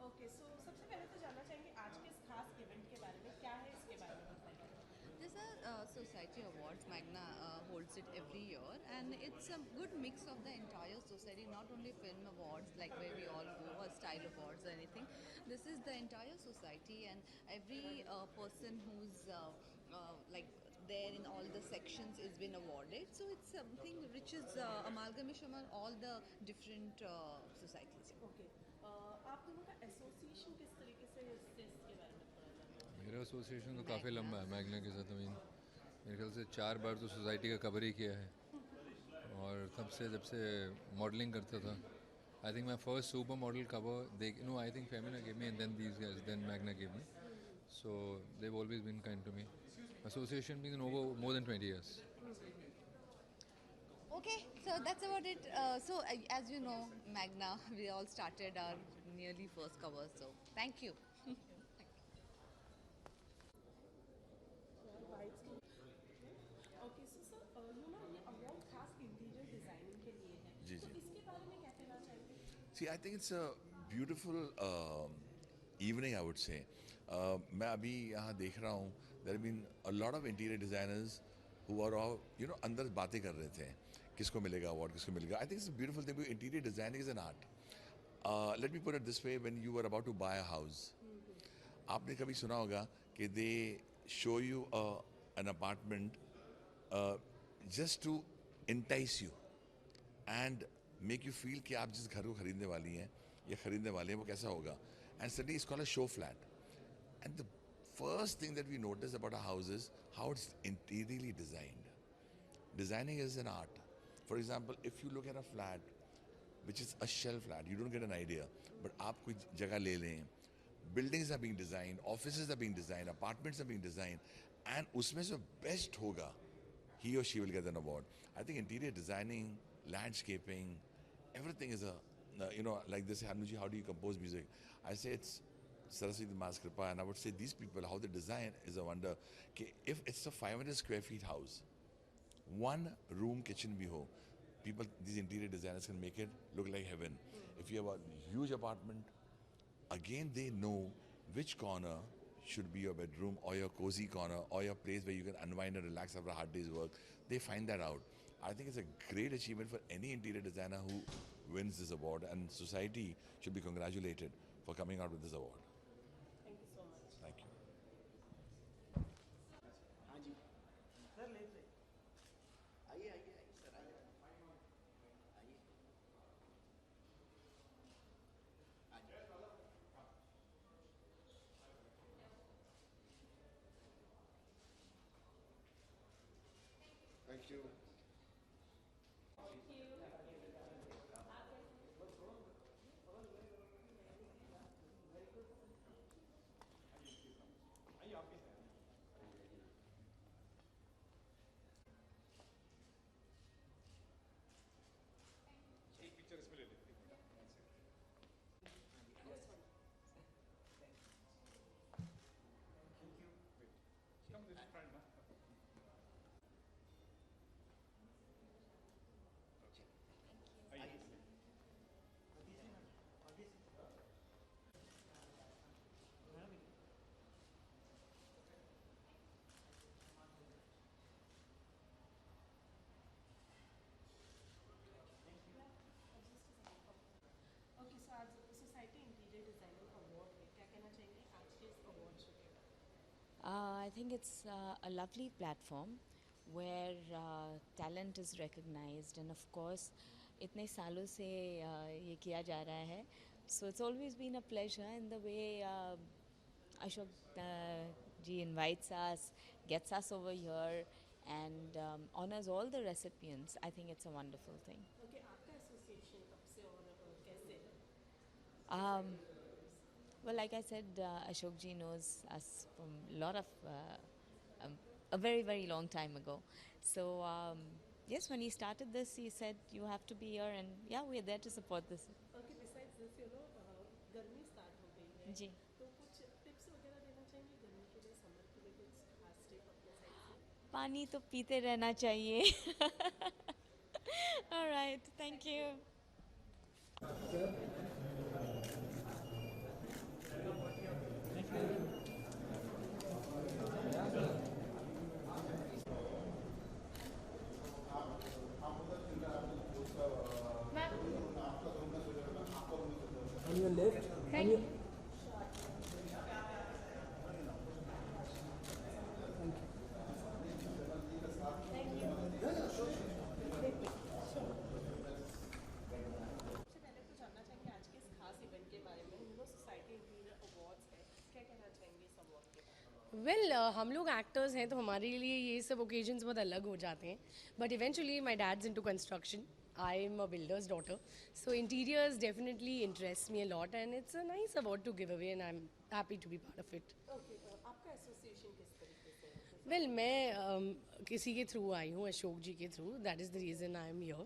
Okay so सबसे पहले तो जानना चाहेंगे आज के इस खास इवेंट के बारे में, क्या है इसके बारे में बताइए। These are society awards. Magna holds it every year, and it's a good mix of the entire society, not only film awards like where we all go or style awards or anything. This is the entire society, and every person who's like there in all the sections is been awarded. So it's something which is amalgamation of all the different societies. Okay आप दोनों का association किस तरीके से है, इसके बारे में थोड़ा जानना मेरा एसोसिएशन तो काफ़ी Magna. लंबा है मैगना के साथ। मीन मेरे ख्याल से 4 बार तो सोसाइटी का कवर ही किया है। और तब से जब से मॉडलिंग करता था, I think my first supermodel cover they know I think Femina give me and then these guys then Magna give me, so they've always been kind to me. Association been over more than 20 years. Okay, so that's about it. As you know, Magna, we all started our nearly first cover. So, thank you. Okay so sir ये award खास interior designing के लिए है, जी तो जी इसके बारे में क्या कहना चाहेंगे। See I think it's a beautiful evening I would say. मैं अभी यहाँ देख रहा हूँ there been a lot of interior designers who are all अंदर बातें कर रहे थे किसको मिलेगा अवार्ड, किसको मिलेगा। I think it's beautiful thing. Interior designing is an art. Let me put it this way, when you are about to buy a house, आपने कभी सुना होगा कि they show you an apartment just to entice you and make you feel कि आप जिस घर को खरीदने वाली हैं या खरीदने वाले हैं वो कैसा होगा। And suddenly it's called a show flat. And the first thing that we notice about a house is how its interiorly designed. Designing is an art. For example, if you look at a flat which is a shell flat, you don't get an idea. But आप कोई जगह ले लें, buildings are being designed, offices are being designed, apartments are being designed, and उसमें जो best होगा, he or she will get an award. I think interior designing, landscaping, everything is a, like this, Hanuji, how do you compose music? I say it's Saraswati Ma's Kripa, and I would say these people, how they design is a wonder. Okay, if it's a 500 square feet house, one room kitchen bhi ho, people, these interior designers can make it look like heaven. If you have a huge apartment, again they know which corner should be your bedroom or your cozy corner or your place where you can unwind and relax after a hard day's work. They find that out. I think it's a great achievement for any interior designer who wins this award, and society should be congratulated for coming out with this award. Thank you so much. Thank you. हाँ जी sir, ले ले आइए आइए आइए sir, आइए आइए आइए। Thank you. Okay so आज सोसाइटी इंटीरियर डिजाइनिंग अवार्ड है, क्या कहना चाहेंगे आज के इस अवार्ड शो के बारे I think it's a lovely platform where talent is recognized, and of course इतने सालों से ये किया जा रहा है. So it's always been a pleasure in the way Ashok ji invites us, gets us over here, and honors all the recipients. I think it's a wonderful thing. में। Okay आपका एसोसिएशन कब से और कैसे है। Um, Well, like I said, Ashok ji knows us from a very, very long time ago. So, yes, when he started this, he said, you have to be here, and yeah, we're there to support this. Okay, besides this, गर्मी start हो गई है. जी. तो कुछ tips वगैरह देना चाहेंगे गर्मी के लिए, summer के लिए कुछ खास tip अपने side से? पानी तो पीते रहना चाहिए. All right, thank you. On your left. On your... सबसे पहले तो जानना चाहेंगे आज के इस खास इवेंट के बारे में. सोसाइटी इंटीरियर अवार्ड्स है, क्या कहना चाहेंगे इस अवार्ड के बारे में? वेल हम लोग एक्टर्स हैं तो हमारे लिए ये सब ओकेजन्स बहुत अलग हो जाते हैं. But eventually my dad's into construction. I am a builder's daughter, so interiors definitely interest me a lot, and it's a nice award to give away, and I'm happy to be part of it. Okay, आपका association किस तरीके से है? Well, मैं किसी के through आई हूँ, अशोक जी के through. That is the reason I am here,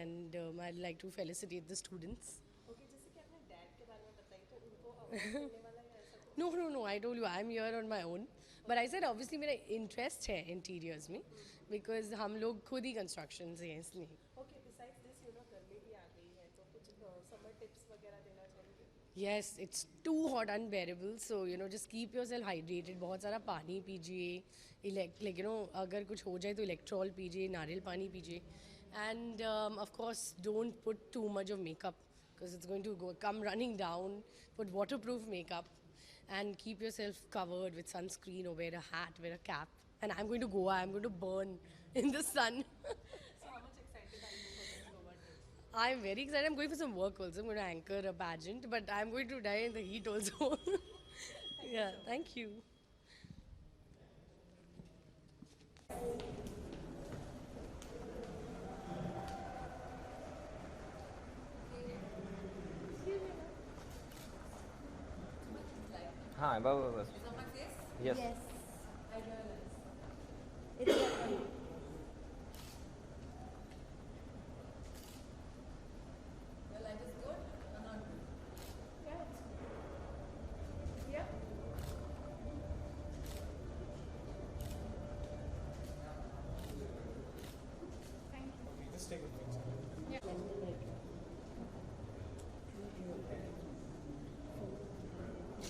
and I'd like to felicitate the students. Okay, जैसे कि आपने डैड के बारे में बताई, तो उनको अवार्ड मिलने वाला है ऐसा कुछ? No, I told you I'm here on my own. But I said obviously मेरा interest है interiors में, because हम लोग खुद ही construction से हैं इसलिए. Okay, besides this, गर्मी भी आ गई है, तो कुछ summer tips वगैरह देना चाहेंगे? Yes, it's too hot, unbearable. So just keep yourself hydrated. बहुत सारा पानी पीजिए. अगर कुछ हो जाए तो इलेक्ट्रॉल पीजिए, नारियल पानी पीजिए. And of course, don't put too much of makeup because it's going to come running down. Put waterproof makeup and keep yourself covered with sunscreen, or wear a hat, wear a cap. And I'm going to Goa. I'm going to burn in the sun. So how much excited are you for this award? I'm very excited. I'm going for some work also. I'm going to anchor a pageant, but I'm going to die in the heat also. Yeah, thank you. हाँ बस. Yes. It's okay.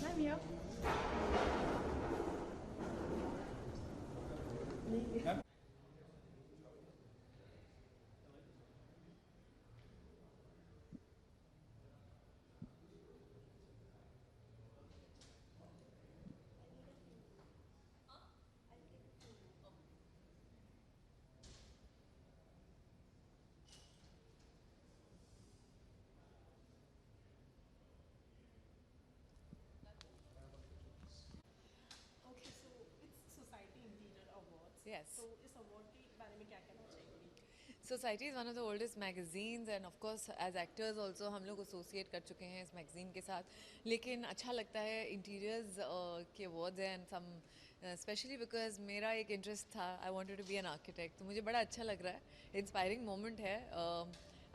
I'm here. Okay, so it's Society Interior Awards. Yes. So इस award के बारे में क्या कहना चाहेंगे? Society is one of the oldest magazines, and of course as actors also हम लोग associate कर चुके हैं इस magazine के साथ. लेकिन अच्छा लगता है interiors के awards हैं, and some especially because मेरा एक interest था, I wanted to be an architect. तो मुझे बड़ा अच्छा लग रहा है, inspiring moment है.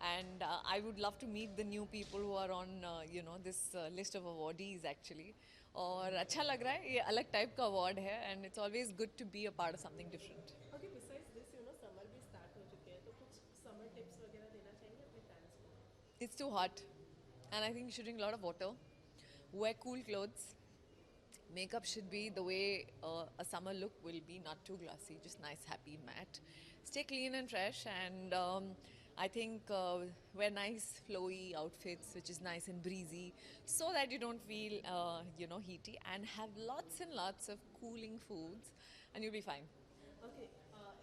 And I would love to meet the new people who are on this list of awardees actually. और अच्छा लग रहा है, ये अलग टाइप का अवार्ड है, and it's always good to be a part of something different. Okay, besides this, summer भी start हो चुके हैं, तो कुछ summer tips वगैरह देना चाहेंगे अपने fans को? It's too hot, and I think you should drink a lot of water. Wear cool clothes. Makeup should be the way a summer look will be, not too glossy, just nice, happy, matte. Stay clean and fresh, and I think wear nice flowy outfits, which is nice and breezy, so that you don't feel heaty, and have lots and lots of cooling foods, and you'll be fine. Okay,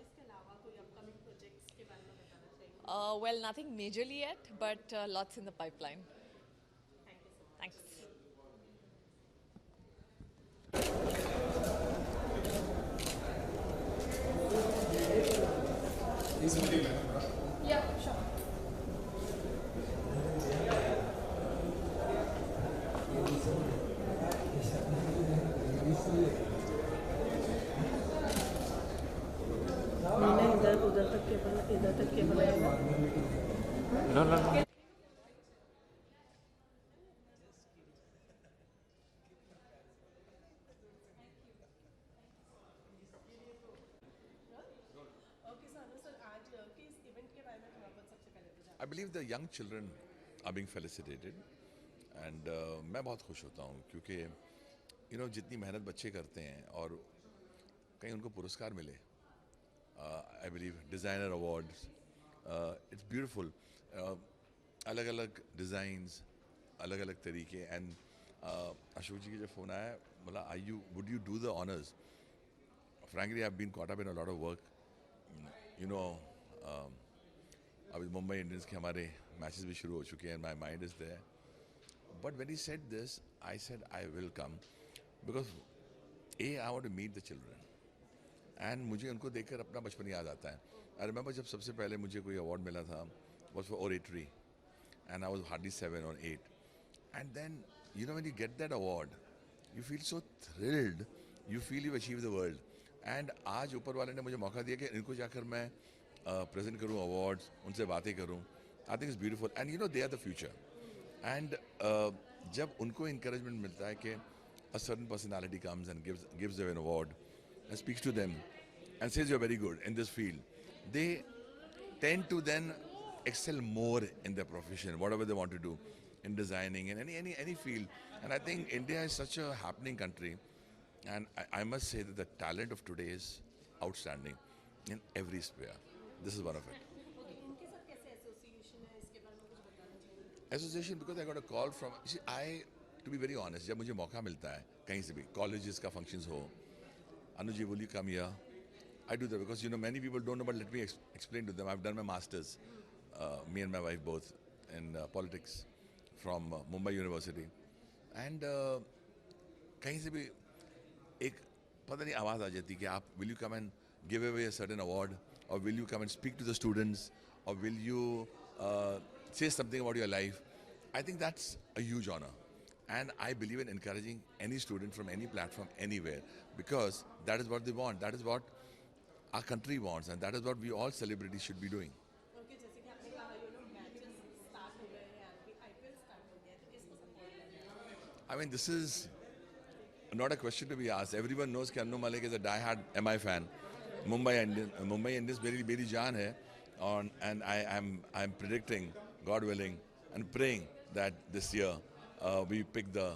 इसके अलावा कोई upcoming projects के बारे में बताना चाहेंगे? Well, nothing majorly yet, but lots in the pipeline. Thank you so much. Thanks. Yeah, sure. Yes. I believe the young children are being felicitated, and मैं बहुत खुश होता हूँ क्योंकि जितनी मेहनत बच्चे करते हैं और कहीं उनको पुरस्कार मिले. I believe designer awards. It's beautiful. अलग-अलग designs, अलग-अलग तरीके, and अशोक जी के जब फोन आया बोला would you do the honors? Frankly, I've been caught up in a lot of work. अभी मुंबई इंडियंस के हमारे मैचेस भी शुरू हो चुके हैं. My mind is there. But when he said this, I said I will come because I want to meet the children. And मुझे उनको देखकर अपना बचपन याद आता है. I remember जब सबसे पहले मुझे कोई award मिला था was for oratory, and I was hardly 7 or 8. And then when you get that award, you feel so thrilled. You feel you achieved the world. And आज ऊपर वाले ने मुझे मौका दिया कि इनको जाकर मैं प्रेजेंट करूँ awards, उनसे बातें करूँ. I think it's beautiful. And they are the future. And जब उनको encouragement मिलता है कि a certain personality comes and gives them an award and speaks to them and says you're very good in this field, they tend to then excel more in their profession, whatever they want to do, in designing, in any field. And I think India is such a happening country, and I must say that the talent of today is outstanding in every sphere. This is one of it. इनके साथ कैसे association है इसके बारे में कुछ बताना चाहिए. Association, because I got a call from, to be very honest, जब मुझे मौका मिलता है कहीं से भी, colleges का functions हो, Anuji, will you come here? I do that because many people don't know, but let me explain to them. I've done my masters, me and my wife both, in politics from Mumbai University, and कहीं से भी एक पता नहीं आवाज़ आ जाती कि आप will you come and give away a certain award, or will you come and speak to the students, or will you say something about your life. I think that's a huge honor, and I believe in encouraging any student from any platform anywhere, because that is what they want, that is what our country wants, and that is what we all celebrities should be doing. Okay, जैसे कि आपने कहा matches start हो गए हैं, IPL start हो गया है, तो किसको सपोर्ट करना है? I mean, this is not a question to be asked. Everyone knows कि Annu Malik is a die-hard MI fan. Mumbai Indians मेरी जान है, and I'm predicting, God willing, and praying that this year we pick the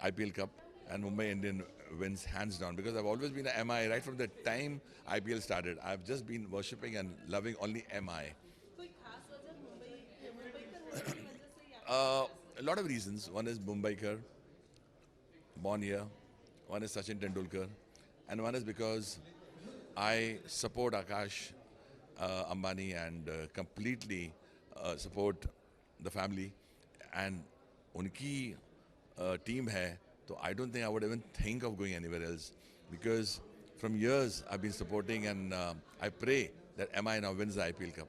IPL Cup and Mumbai Indian wins hands down, because I've always been a MI right from the time IPL started. I've just been worshipping and loving only MI. कोई खास वजह मुंबईकर होने की वजह से या A lot of reasons. One is Mumbaikar, born here. One is Sachin Tendulkar, and one is because I support Akash Ambani and completely support the family, and unki team hai, so I don't think I would even think of going anywhere else, because from years I've been supporting, and I pray that MI now wins the IPL Cup.